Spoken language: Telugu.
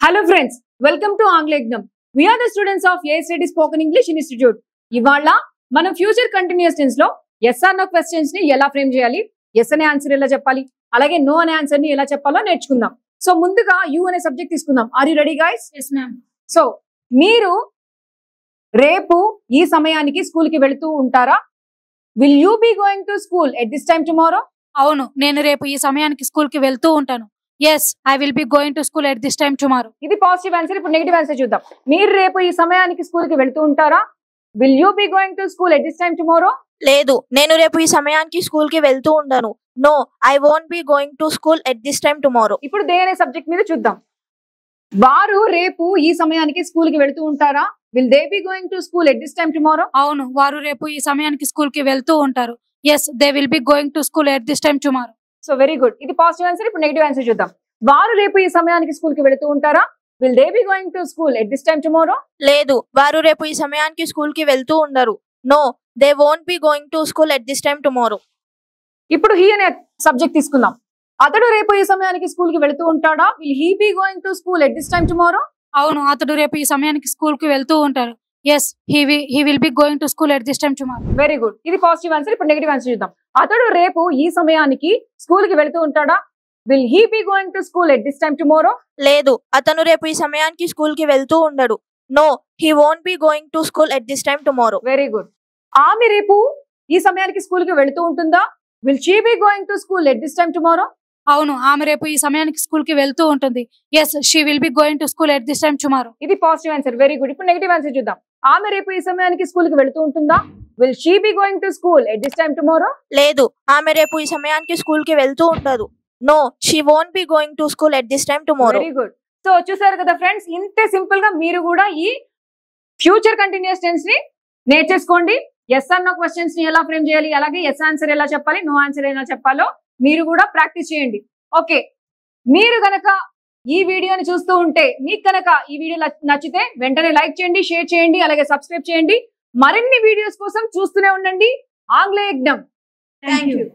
Hello friends, welcome to Anglegnam. We are the students of ASTD Spoken English Institute. ఇవాళ మనం ఫ్యూచర్ కంటిన్యూస్ టెన్స్ లో yes or no క్వశ్చన్స్ ని ఎలా ఫ్రేమ్ చేయాలి, yes అనే ఆన్సర్ ఎలా చెప్పాలి, అలాగే no అనే ఆన్సర్ ని ఎలా చెప్పాలో నేర్చుకుందాం. సో ముందుగా you అనే సబ్జెక్ట్ తీసుకుందాం. Are you ready guys? yes ma'am. So మీరు రేపు ఈ సమయానికి స్కూల్ కి వెళ్తూ ఉంటారా? Will you be going to school at this time tomorrow? అవును, నేను రేపు ఈ సమయానికి స్కూల్ కి వెళ్తూ ఉంటాను. yes, I will be going to school at this time tomorrow. ఇది పాజిటివ్ ఆన్సర్. ఇప్పుడు నెగటివ్ ఆన్సర్ చూద్దాం. మీరు రేపు ఈ సమయానికి స్కూల్ కి వెళ్తూ ఉంటారా? Will you be going to school at this time tomorrow? లేదు, నేను రేపు ఈ సమయానికి స్కూల్ కి వెళ్తూ ఉంటాను. No, I won't be going to school at this time tomorrow. ఇప్పుడు దే అనే సబ్జెక్ట్ మీద చూద్దాం. వారు రేపు ఈ సమయానికి స్కూల్ కి వెళ్తూ ఉంటారా? Will they be going to school at this time tomorrow? అవును, వారు రేపు ఈ సమయానికి స్కూల్ కి వెళ్తూ ఉంటారు. yes, they will be going to school at this time tomorrow. So very good. ఇది పాజిటివ్ ఆన్సర్. ఇప్పుడు నెగటివ్ ఆన్సర్ చూద్దాం. వారు రేపు ఈ సమయానికి స్కూల్ కి వెళ్తూ ఉంటారా? Will they be going to school at this time tomorrow? లేదు, వారు రేపు ఈ సమయానికి స్కూల్ కి వెళ్తూ ఉండరు. No, they won't be going to school at this time tomorrow. ఇప్పుడు హీ అనే సబ్జెక్ట్ తీసుకుందాం. అతడు రేపు ఈ సమయానికి స్కూల్ కి వెళ్తూ ఉంటాడా? Will he be going to school at this time tomorrow? అవును, అతడు రేపు ఈ సమయానికి స్కూల్ కి వెళ్తూ ఉంటారు. yes, he will be going to school at this time tomorrow. Very good. ఇది పాజిటివ్ ఆన్సర్. ఇప్పుడు నెగటివ్ ఆన్సర్ చూద్దాం. అతడు రేపు ఈ సమయానికి స్కూల్ కి వెళ్తూ ఉంటాడా? Will he be going to school at this time tomorrow? లేదు, అతను రేపు ఈ సమయానికి స్కూల్ కి వెళ్తూ ఉండడు. No, he won't be going to school at this time tomorrow. Very good. ఆమె రేపు ఈ సమయానికి స్కూల్ కి వెళ్తూ ఉంటుందా? Will she be going to school at this time tomorrow? అవును, ఆమె రేపు ఈ సమయానికి స్కూల్ కి వెళ్తూ ఉంటుంది. yes, she will be going to school at this time tomorrow. ఇది పాజిటివ్ ఆన్సర్. Very good. ఇప్పుడు నెగటివ్ ఆన్సర్ చూద్దాం. ఆమె రేపు ఈ సమయానికి స్కూల్ కి వెళ్తూ ఉంటుందా? Will she be going to school at this time tomorrow? లేదు, ఆమె రేపు ఈ సమయానికి స్కూల్ కి వెళ్తూ ఉండదు. No, she won't be going to school at this time tomorrow. Very good. So చూసారు కదా ఫ్రెండ్స్, ఇంతే సింపుల్ గా మీరు కూడా ఈ ఫ్యూచర్ కంటిన్యూస్ టెన్స్ ని నేర్చేసుకోండి. ఎస్ ఆర్ నో క్వశ్చన్స్ ని ఎలా ఫ్రేమ్ చేయాలి, అలాగే ఎస్ ఆన్సర్ ఎలా చెప్పాలి, నో ఆన్సర్ ఎలా చెప్పాలో మీరు కూడా ప్రాక్టీస్ చేయండి. ఓకే, మీరు గనక ఈ వీడియోని చూస్తూ ఉంటే మీకు కనుక ఈ వీడియో నచ్చితే వెంటనే లైక్ చేయండి, షేర్ చేయండి, అలాగే సబ్స్క్రైబ్ చేయండి. మరిన్ని వీడియోస్ కోసం చూస్తూనే ఉండండి ఆంగ్లేయజ్ఞం. Thank you.